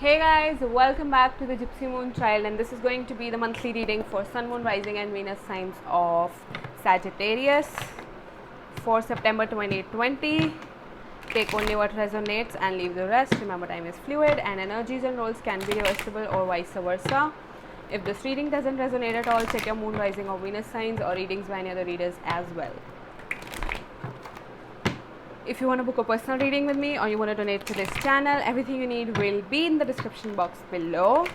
Hey guys, welcome back to the Gypsy Moon Child, and this is going to be the monthly reading for Sun, Moon, Rising, and Venus signs of Sagittarius for September 2020. Take only what resonates and leave the rest. Remember, time is fluid, and energies and roles can be reversible or vice versa. If this reading doesn't resonate at all, check your Moon, Rising, or Venus signs or readings by any other readers as well. If you want to book a personal reading with me or you want to donate to this channel, everything you need will be in the description box below.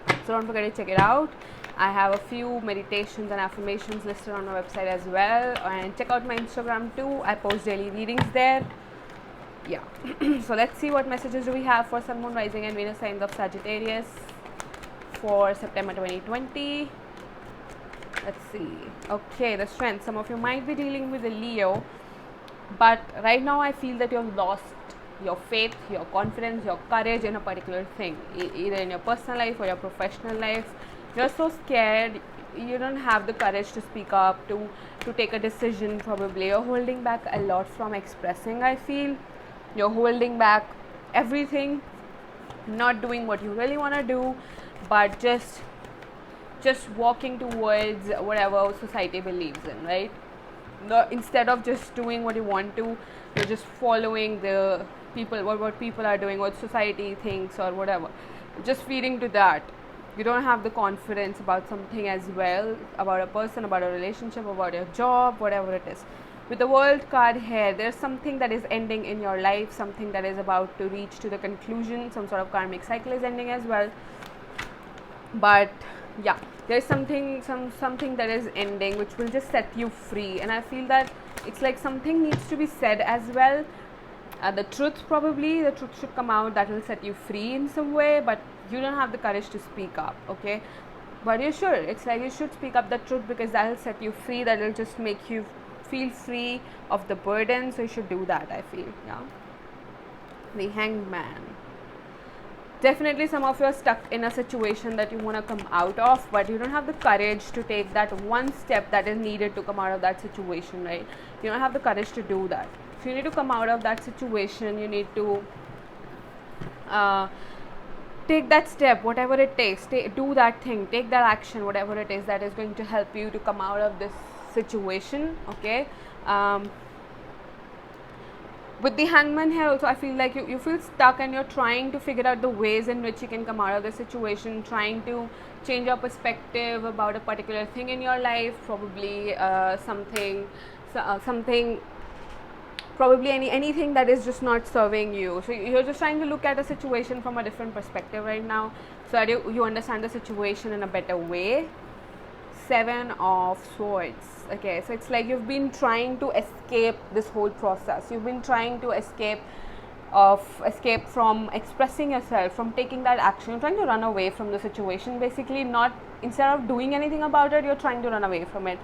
So don't forget to check it out. I have a few meditations and affirmations listed on my website as well. And check out my Instagram too. I post daily readings there. Yeah. So let's see what messages do we have for Sun, Moon, Rising, and Venus signs of Sagittarius for September 2020. Let's see. Okay, the strength. Some of you might be dealing with a Leo. But right now I feel that you've lost your faith, your confidence, your courage in a particular thing, either in your personal life or your professional life. You're so scared, you don't have the courage to speak up, to take a decision. Probably you're holding back a lot from expressing. I feel you're holding back everything, not doing what you really want to do, but just walking towards whatever society believes in, right? Instead of just doing what you want to, you're just following the people, what people are doing, what society thinks or whatever, just feeding to that. You don't have the confidence about something as well, about a person, about a relationship, about your job, whatever it is. With the World card here, there's something that is ending in your life, something that is about to reach to the conclusion, some sort of karmic cycle is ending as well. But yeah, there's something that is ending which will just set you free, and I feel that it's like something needs to be said as well. The truth should come out, that will set you free in some way, but you don't have the courage to speak up. Okay, but you should. It's like you should speak up the truth, because that will set you free, that will just make you feel free of the burden. So you should do that, I feel. Yeah. The Hanged Man. Definitely some of you are stuck in a situation that you want to come out of, but you don't have the courage to take that one step that is needed to come out of that situation, right? You don't have the courage to do that. If you need to come out of that situation, you need to take that step, whatever it takes. Do that thing, take that action, whatever it is that is going to help you to come out of this situation. Okay. With the Hangman here also, I feel like you feel stuck, and you're trying to figure out the ways in which you can come out of the situation, trying to change your perspective about a particular thing in your life, probably something, probably anything that is just not serving you. So you're just trying to look at a situation from a different perspective right now, so that you understand the situation in a better way. 7 of Swords. Okay, so it's like you've been trying to escape this whole process. You've been trying to escape from expressing yourself, from taking that action. You're trying to run away from the situation, basically. Not, instead of doing anything about it, you're trying to run away from it.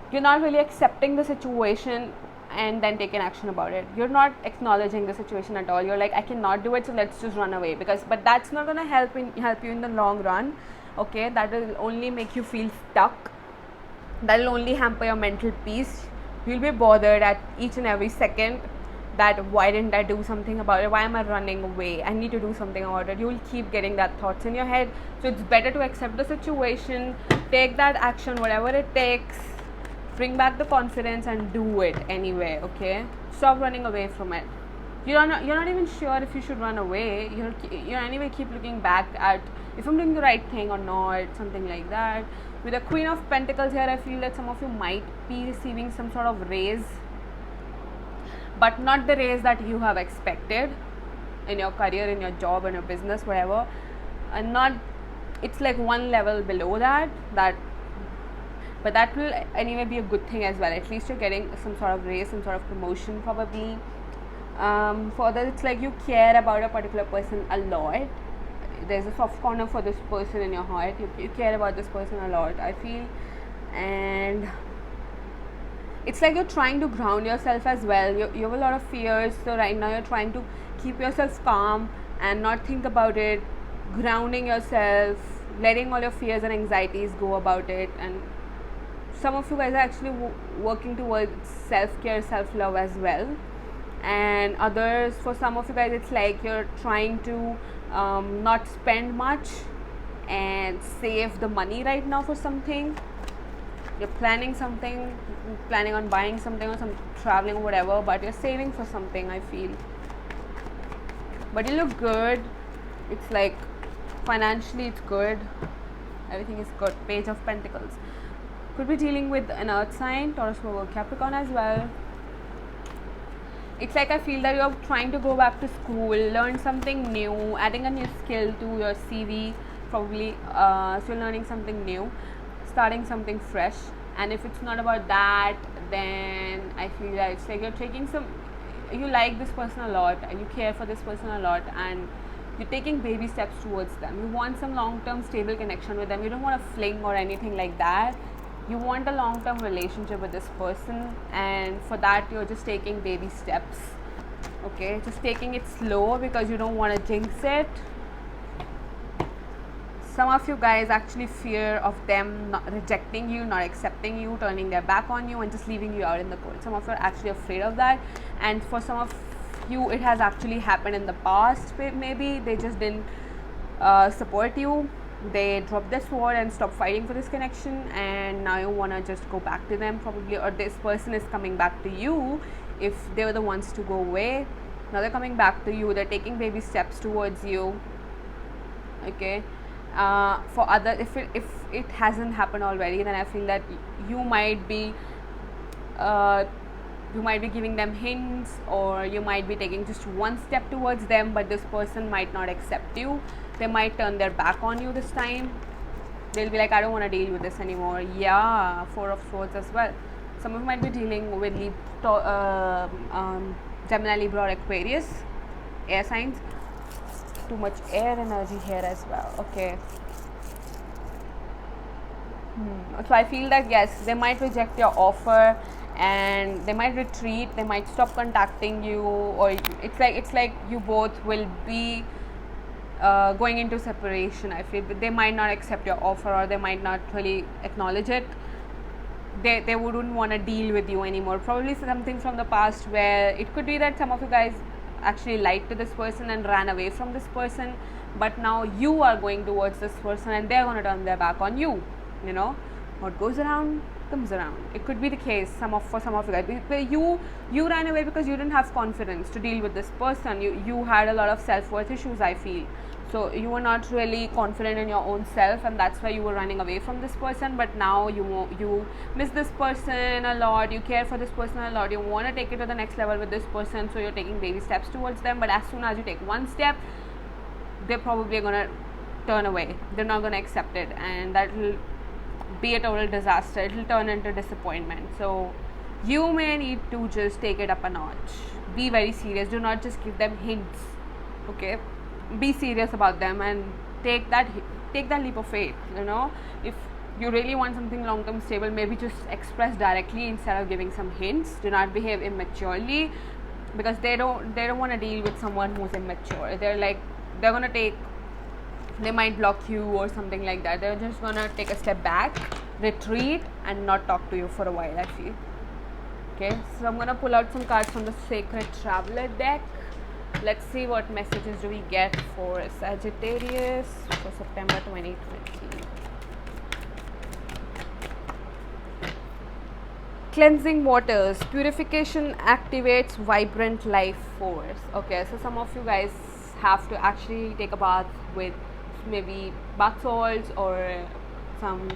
You're not really accepting the situation and then taking action about it. You're not acknowledging the situation at all. You're like, I cannot do it, so let's just run away. But that's not going to help you in the long run. Okay, that will only make you feel stuck. That will only hamper your mental peace. You'll be bothered at each and every second that why didn't I do something about it? Why am I running away? I need to do something about it. You will keep getting that thoughts in your head. So it's better to accept the situation, take that action, whatever it takes, bring back the confidence and do it anyway. Okay, stop running away from it. You're not even sure if you should run away. You're anyway keep looking back at if I'm doing the right thing or not, something like that. With the Queen of Pentacles here, I feel that some of you might be receiving some sort of raise, but not the raise that you have expected in your career, in your job, in your business, whatever. And not, it's like one level below that, but that will anyway be a good thing as well. At least you're getting some sort of raise, some sort of promotion probably. Further, it's like you care about a particular person a lot. There's a soft corner for this person in your heart. You care about this person a lot, I feel. And it's like you're trying to ground yourself as well. You have a lot of fears, so right now you're trying to keep yourself calm and not think about it, grounding yourself, letting all your fears and anxieties go about it. And some of you guys are actually working towards self-care, self-love as well. and others, for some of you guys, it's like you're trying to not spend much and save the money right now for something. You're planning something, planning on buying something or some traveling or whatever, but you're saving for something, I feel. But you look good. It's like financially it's good, everything is good. Page of Pentacles. Could be dealing with an earth sign, Taurus, Virgo, Capricorn as well. It's like I feel that you're trying to go back to school, learn something new, adding a new skill to your CV probably. So you're learning something new, starting something fresh. And if it's not about that, then I feel that it's like you're taking some, you like this person a lot, you care for this person a lot, and you're taking baby steps towards them. You want some long-term stable connection with them. You don't want a fling or anything like that. You want a long-term relationship with this person, and for that you're just taking baby steps. Okay, just taking it slow because you don't want to jinx it. Some of you guys actually fear of them not rejecting you, not accepting you, turning their back on you and just leaving you out in the cold. Some of you are actually afraid of that, and for some of you it has actually happened in the past. Maybe they just didn't support you. They dropped their sword and stopped fighting for this connection, and now you want to just go back to them probably, or this person is coming back to you. If they were the ones to go away, now they're coming back to you. They're taking baby steps towards you. Okay. For other, if it hasn't happened already, then I feel that you might be giving them hints, or you might be taking just one step towards them, but this person might not accept you. They might turn their back on you this time. They'll be like, I don't want to deal with this anymore. Yeah, Four of Swords as well. Some of you might be dealing with Gemini, Libra or Aquarius, air signs. Too much air energy here as well. Okay. So I feel that yes, they might reject your offer, and they might retreat. They might stop contacting you, or it's like you both will be going into separation. I feel they might not accept your offer, or they might not really acknowledge it. They wouldn't want to deal with you anymore. Probably something from the past, where it could be that some of you guys actually lied to this person and ran away from this person, but now you are going towards this person and they're going to turn their back on you. You know, what goes around comes around. It could be the case for some of you guys, where you ran away because you didn't have confidence to deal with this person. You had a lot of self-worth issues, I feel. So you were not really confident in your own self, and that's why you were running away from this person. But now you miss this person a lot, you care for this person a lot, you want to take it to the next level with this person, so you're taking baby steps towards them. But as soon as you take one step, they're probably going to turn away. They're not going to accept it, and that will be a total disaster. It will turn into disappointment. So you may need to just take it up a notch. Be very serious. Do not just give them hints. Okay, be serious about them and take that leap of faith. You know, if you really want something long term stable, maybe just express directly instead of giving some hints. Do not behave immaturely, because they don't want to deal with someone who's immature. They might block you or something like that. They're just gonna take a step back, retreat, and not talk to you for a while, I feel. Okay, so I'm gonna pull out some cards from the Sacred Traveler deck. Let's see what messages do we get for Sagittarius for September 2020. Cleansing waters. Purification activates vibrant life force. Okay, so some of you guys have to actually take a bath with maybe bath salts or some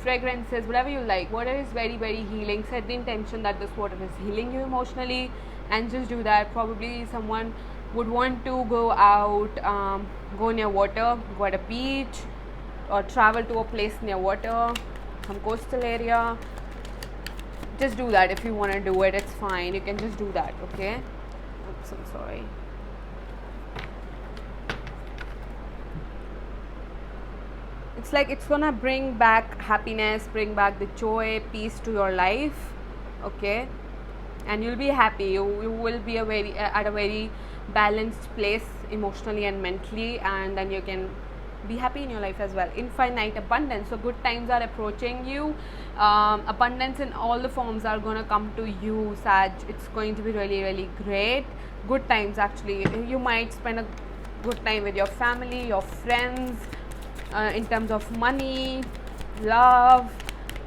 fragrances, whatever you like. Water is very, very healing. Set the intention that this water is healing you emotionally, and just do that. Probably someone would want to go out, go near water, go at a beach, or travel to a place near water, some coastal area. Just do that. If you want to do it, it's fine. You can just do that. Okay. Oops, I'm sorry. It's like it's gonna bring back happiness, bring back the joy, peace to your life. Okay, and you'll be happy. You will be at a very balanced place emotionally and mentally, and then you can be happy in your life as well. Infinite abundance, so good times are approaching you. Abundance in all the forms are going to come to you, Sag. It's going to be really, really great. Good times, actually. You might spend a good time with your family, your friends, in terms of money, love,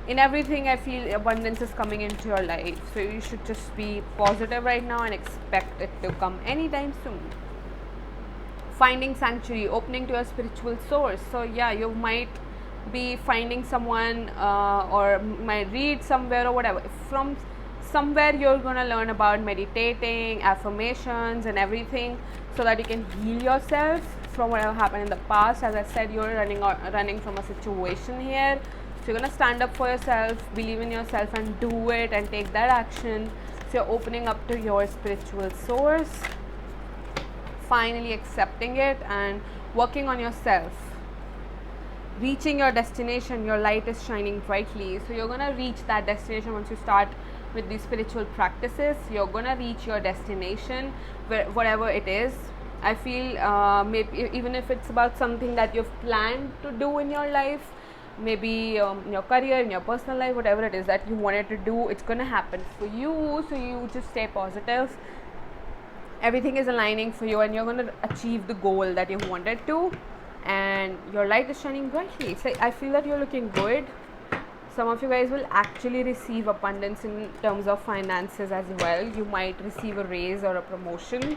in everything. I feel abundance is coming into your life, so you should just be positive right now and expect it to come anytime soon. Finding sanctuary, opening to a spiritual source. So yeah, you might be finding someone, or might read somewhere or whatever. From somewhere you're going to learn about meditating, affirmations and everything, so that you can heal yourself from whatever happened in the past. As I said, you're running from a situation here, so you're going to stand up for yourself, believe in yourself and do it and take that action. So you're opening up to your spiritual source, finally accepting it and working on yourself. Reaching your destination, your light is shining brightly. So you're going to reach that destination once you start with these spiritual practices. You're going to reach your destination, whatever it is. I feel maybe even if it's about something that you've planned to do in your life, maybe in your career, in your personal life, whatever it is that you wanted to do, it's going to happen for you. So you just stay positive. Everything is aligning for you and you're going to achieve the goal that you wanted to, and your light is shining brightly. So I feel that you're looking good. Some of you guys will actually receive abundance in terms of finances as well. You might receive a raise or a promotion,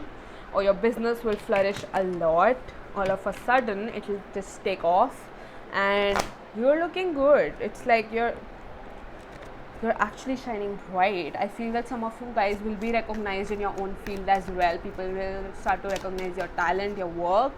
or your business will flourish a lot. All of a sudden it will just take off and you're looking good. It's like you're actually shining bright. I feel that some of you guys will be recognized in your own field as well. People will start to recognize your talent, your work,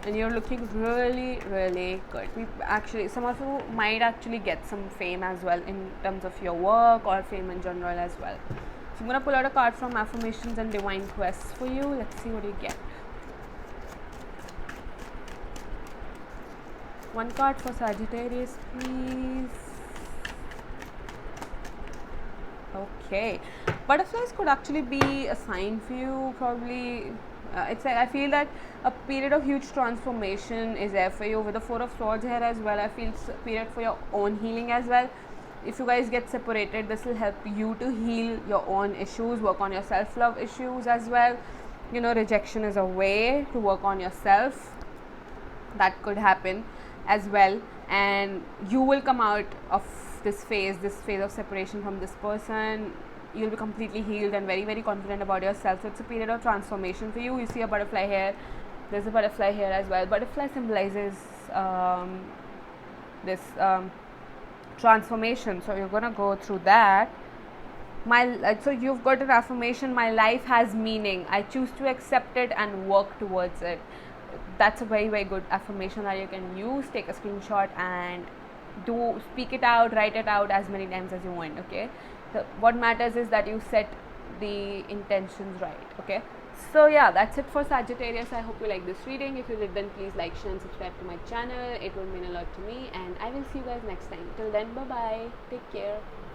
and you're looking really, really good. Actually, some of you might actually get some fame as well in terms of your work, or fame in general as well. So I'm going to pull out a card from Affirmations and Divine Quests for you. Let's see what you get. One card for Sagittarius, please. Okay, butterflies could actually be a sign for you, probably. It's like I feel that a period of huge transformation is there for you with the Four of Swords here as well. I feel it's a period for your own healing as well. If you guys get separated, this will help you to heal your own issues, work on your self-love issues as well. You know, rejection is a way to work on yourself. That could happen as well, and you will come out of this phase of separation from this person. You'll be completely healed and very, very confident about yourself. So it's a period of transformation for you. You see a butterfly here. There's a butterfly here as well. Butterfly symbolizes this transformation. So you're gonna go through that. So you've got an affirmation: my life has meaning. I choose to accept it and work towards it. That's a very, very good affirmation that you can use. Take a screenshot and speak it out, write it out as many times as you want. Okay, what matters is that you set the intentions right. Okay, so yeah, that's it for Sagittarius. I hope you like this reading. If you did, then please like, share and subscribe to my channel. It will mean a lot to me, and I will see you guys next time. Till then, bye bye, take care.